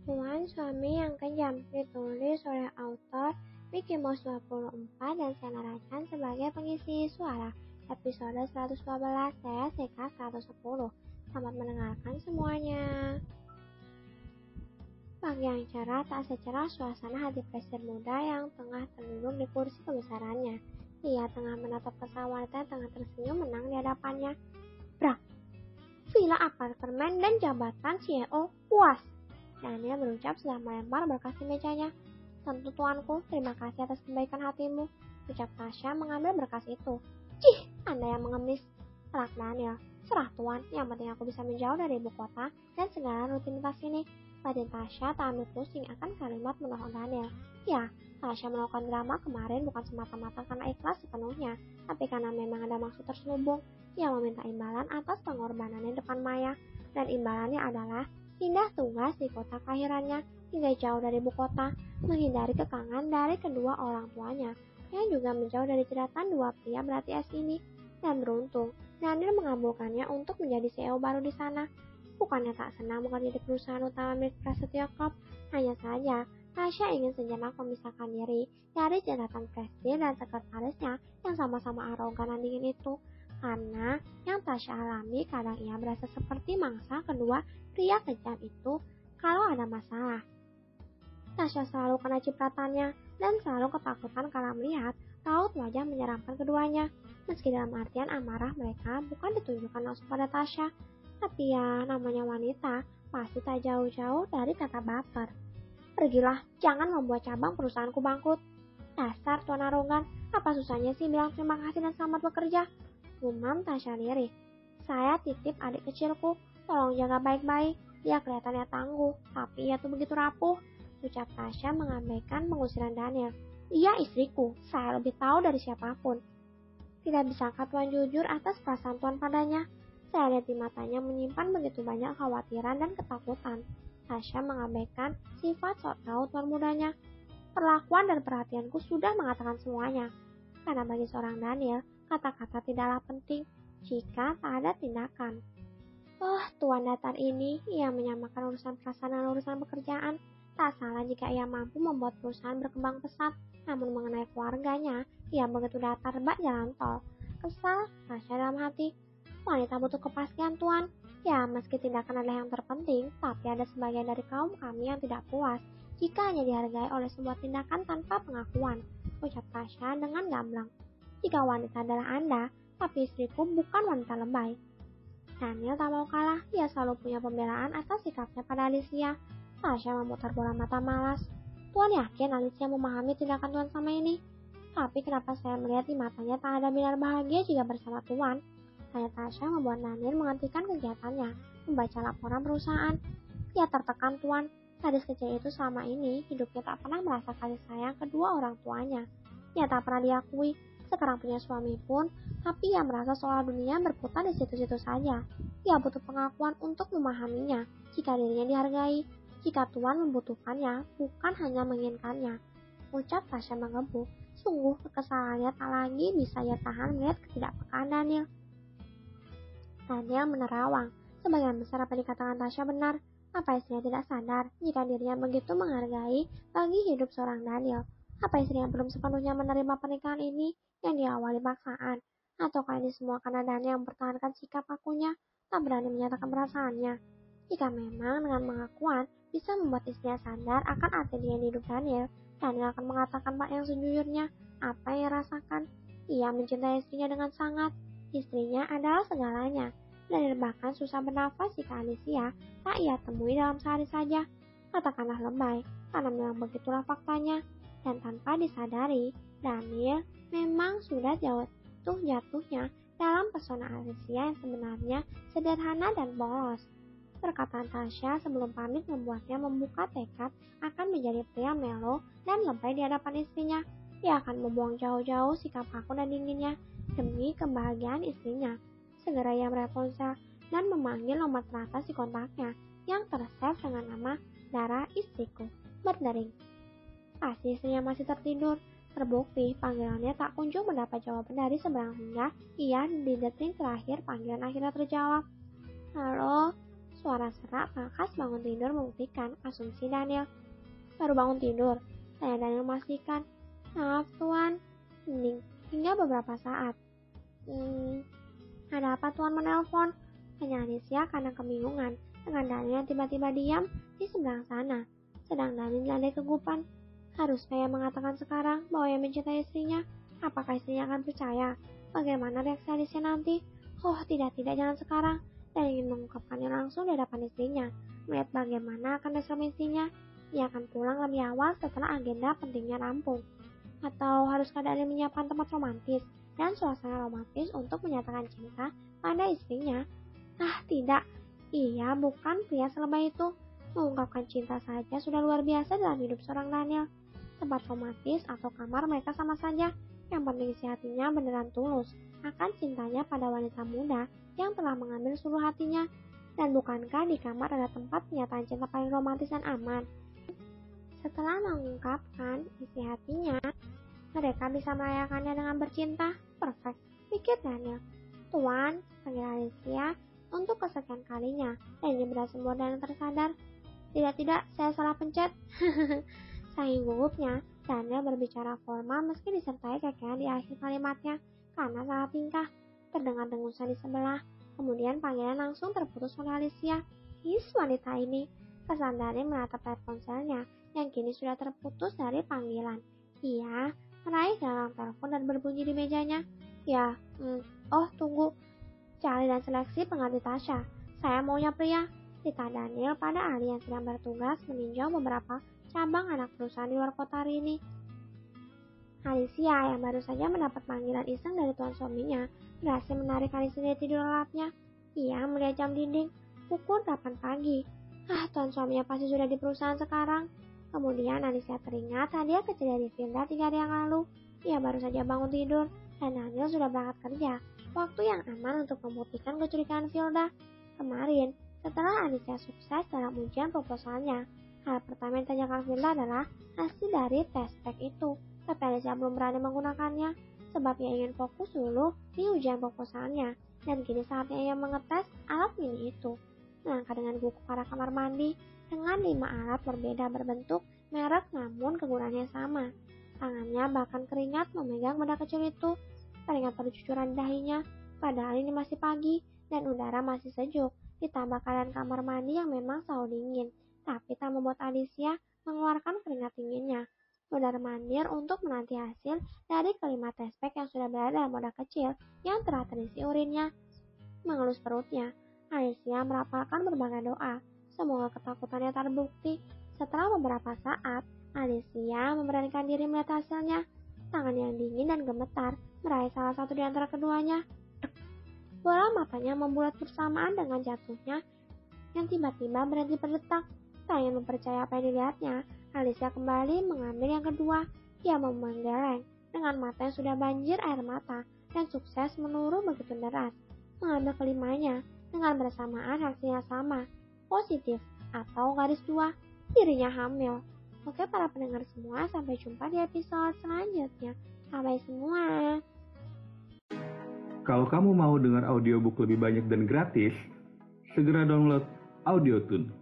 Tuan Suami yang Kejam ditulis oleh autor Mickey Mouse 24 dan saya narasikan sebagai pengisi suara episode 112 saya CK 110. Selamat mendengarkan semuanya. Pagi yang cerah tak secerah suasana hati presiden muda yang tengah terduduk di kursi kebesarannya. Ia tengah menatap kesal wanita yang tengah tersenyum menang di hadapannya. Brak! Villa apartemen dan jabatan CEO puas. Daniel berucap setelah melempar berkas di mejanya. Tentu tuanku, terima kasih atas kebaikan hatimu, ucap Tasya mengambil berkas itu. Cih, Anda yang mengemis, telak Daniel. Serah tuan, yang penting aku bisa menjauh dari ibu kota dan segala rutinitas ini. Batin Tasya tak ambil pusing akan kalimat menolong Daniel. Ya, Tasya melakukan drama kemarin bukan semata-mata karena ikhlas sepenuhnya, tapi karena memang ada maksud terselubung. Ia meminta imbalan atas pengorbanannya depan Maya, dan imbalannya adalah pindah tugas di kota kelahirannya hingga jauh dari ibu kota, menghindari kekangan dari kedua orang tuanya, yang juga menjauh dari jeratan dua pria berhati es ini. Dan beruntung, Daniel mengabulkannya untuk menjadi CEO baru di sana. Bukannya tak senang bekerja di perusahaan utama milik Prasetyo Corp, hanya saja Tasya ingin sejenak memisahkan diri dari jeratan presiden dan sekretarisnya yang sama-sama arogan dan dingin itu. Karena yang Tasya alami kadang ia berasa seperti mangsa kedua pria kejam itu kalau ada masalah. Tasya selalu kena cipratannya dan selalu ketakutan karena melihat raut wajah menyeramkan keduanya. Meski dalam artian amarah mereka bukan ditunjukkan langsung pada Tasya, tapi ya namanya wanita pasti tak jauh-jauh dari kata baper. Pergilah, jangan membuat cabang perusahaanku bangkrut. Dasar tuan arogan, apa susahnya sih bilang terima kasih dan selamat bekerja? Gumam Tasya lirih. Saya titip adik kecilku, tolong jaga baik-baik. Dia kelihatannya tangguh, tapi ia tuh begitu rapuh, ucap Tasya mengabaikan pengusiran Daniel. Dia istriku, saya lebih tahu dari siapapun. Tidak bisakah tuan jujur atas perasaan tuan padanya? Saya lihat di matanya menyimpan begitu banyak khawatiran dan ketakutan. Tasya mengabaikan sifat sok tahu tuan mudanya. Perlakuan dan perhatianku sudah mengatakan semuanya. Karena bagi seorang Daniel, kata-kata tidaklah penting jika tak ada tindakan. Tuan datar ini, ia menyamakan urusan perasaan dengan urusan pekerjaan. Tak salah jika ia mampu membuat perusahaan berkembang pesat, namun mengenai keluarganya, ia begitu datar bak jalan tol. Kesal, Tasya dalam hati. Wanita butuh kepastian tuan. Ya, meski tindakan adalah yang terpenting, tapi ada sebagian dari kaum kami yang tidak puas jika hanya dihargai oleh sebuah tindakan tanpa pengakuan, ucap Tasya dengan gamblang. Jika wanita adalah Anda, tapi istriku bukan wanita lebay. Daniel tak mau kalah, ia selalu punya pembelaan atas sikapnya pada Alicia. Tasya memutar bola mata malas. Tuan yakin Alicia memahami tindakan Tuan sama ini? Tapi kenapa saya melihat di matanya tak ada binar bahagia jika bersama Tuan? Tanya Tasya membuat Daniel menghentikan kegiatannya, membaca laporan perusahaan. Ia tertekan Tuan. Gadis kecil itu selama ini hidupnya tak pernah merasa kasih sayang kedua orang tuanya. Ia tak pernah diakui. Sekarang punya suami pun, tapi ia merasa seolah dunia berputar di situ-situ saja. Ia butuh pengakuan untuk memahaminya, jika dirinya dihargai, jika Tuan membutuhkannya, bukan hanya menginginkannya. Ucap Tasya menggebu. Sungguh kekesalannya tak lagi bisa ia tahan melihat ketidakpekaan Daniel. Daniel menerawang. Sebagian besar apa dikatakan Tasya benar. Apa istrinya tidak sadar jika dirinya begitu menghargai bagi hidup seorang Daniel? Apa istrinya belum sepenuhnya menerima pernikahan ini yang diawali paksaan? Ataukah ini semua karena Daniel mempertahankan sikap akunya, tak berani menyatakan perasaannya? Jika memang dengan pengakuan bisa membuat istrinya sadar akan arti dia hidup Daniel, Daniel akan mengatakan yang sejujurnya apa yang ia rasakan. Ia mencintai istrinya dengan sangat. Istrinya adalah segalanya. Dan bahkan susah bernafas jika Alicia tak ia temui dalam sehari saja. Katakanlah lebay, karena memang begitulah faktanya. Dan tanpa disadari, Daniel memang sudah jatuh-jatuhnya dalam pesona Alicia yang sebenarnya sederhana dan polos. Perkataan Tasya sebelum pamit membuatnya membuka tekad akan menjadi pria melo dan lebay di hadapan istrinya. Ia akan membuang jauh-jauh sikap kaku dan dinginnya demi kebahagiaan istrinya. Segera ia mereponsel dan memanggil nomor teratas di kontaknya yang tersave dengan nama Dara istriku. Berdering. Pasti istrinya masih tertidur. Terbukti panggilannya tak kunjung mendapat jawaban dari seberang hingga ia di detik terakhir panggilan akhirnya terjawab. Halo, suara serak khas bangun tidur membuktikan asumsi Daniel. Baru bangun tidur, saya Daniel memastikan. Maaf tuan, hening hingga beberapa saat. Ada apa tuan menelpon? Tanya Alicia karena kebingungan dengan Daniel yang tiba-tiba diam di seberang sana. Sedang Daniel melandai kegupan. Haruskah ia mengatakan sekarang bahwa ia mencintai istrinya? Apakah istrinya akan percaya? Bagaimana reaksi Alicia nanti? Oh tidak, jangan sekarang. Dan ingin mengungkapkannya langsung di hadapan istrinya. Melihat bagaimana akan respon istrinya. Ia akan pulang lebih awal setelah agenda pentingnya rampung. Atau haruskah Daniel menyiapkan tempat romantis dan suasana romantis untuk menyatakan cinta pada istrinya? Tidak. Ia bukan pria selebay itu. Mengungkapkan cinta saja sudah luar biasa dalam hidup seorang Daniel. Tempat romantis atau kamar mereka sama saja. Yang penting isi hatinya beneran tulus akan cintanya pada wanita muda yang telah mengambil seluruh hatinya. Dan bukankah di kamar ada tempat penyataan cinta paling romantis dan aman? Setelah mengungkapkan isi hatinya, mereka bisa merayakannya dengan bercinta. Perfect, pikir Daniel. Tuan, panggil Alicia untuk kesekian kalinya. Dan ini berhasil membuat Daniel tersadar. Tidak, saya salah pencet. Saking gugupnya, Daniel berbicara formal meski disertai kekean di akhir kalimatnya karena salah tingkah. Terdengar dengusan di sebelah. Kemudian panggilan langsung terputus oleh Alicia. Wanita ini. Kesan Daniel menatap layar ponselnya yang kini sudah terputus dari panggilan. Ia meraih gagang telepon dan berbunyi di mejanya. Tunggu. Cari dan seleksi pengganti Tasha. Saya maunya pria. Tita Daniel pada ahli yang sedang bertugas meninjau beberapa cabang anak perusahaan di luar kota hari ini. Alicia yang baru saja mendapat panggilan iseng dari tuan suaminya berhasil menarik Alicia dari tidur lelapnya. Ia melihat jam dinding. Pukul 8 pagi. Tuan suaminya pasti sudah di perusahaan sekarang. Kemudian Alicia teringat hadiah kecil dari Vilda 3 hari yang lalu. Ia baru saja bangun tidur dan Daniel sudah berangkat kerja. Waktu yang aman untuk membuktikan kecurigaan Vilda. Kemarin, setelah Alicia sukses dalam ujian proposalnya, hal pertama yang ditanyakan Vilda adalah hasil dari tes pack itu. Tapi Alicia belum berani menggunakannya, sebab ia ingin fokus dulu di ujian proposalnya. Dan kini saatnya ia mengetes alat mini itu. Melangkah dengan buku ke arah kamar mandi, dengan 5 alat berbeda berbentuk, merek namun kegunaannya sama. Tangannya bahkan keringat memegang benda kecil itu. Teringat pada cucuran dahinya, padahal ini masih pagi dan udara masih sejuk. Ditambah keadaan kamar mandi yang memang selalu dingin, tapi tak membuat Alicia mengeluarkan keringat dinginnya. Mondar-mandir untuk menanti hasil dari kelima tes pack yang sudah berada dalam wadah kecil yang telah terisi urinnya. Mengelus perutnya, Alicia merapalkan berbagai doa. Semoga ketakutannya terbukti. Setelah beberapa saat, Alicia memberanikan diri melihat hasilnya. Tangan yang dingin dan gemetar meraih salah satu di antara keduanya. Bola matanya membulat bersamaan dengan jatuhnya yang tiba-tiba berhenti berdetak. Tak ingin mempercayai apa yang dilihatnya, Alicia kembali mengambil yang kedua. Ia menggeleng dengan mata yang sudah banjir air mata dan sukses menurun begitu deras. Mengambil kelimanya dengan bersamaan hasilnya sama, positif atau garis 2, dirinya hamil. Oke para pendengar semua, sampai jumpa di episode selanjutnya. Bye semua. Kalau kamu mau dengar audiobook lebih banyak dan gratis, segera download AudioTune.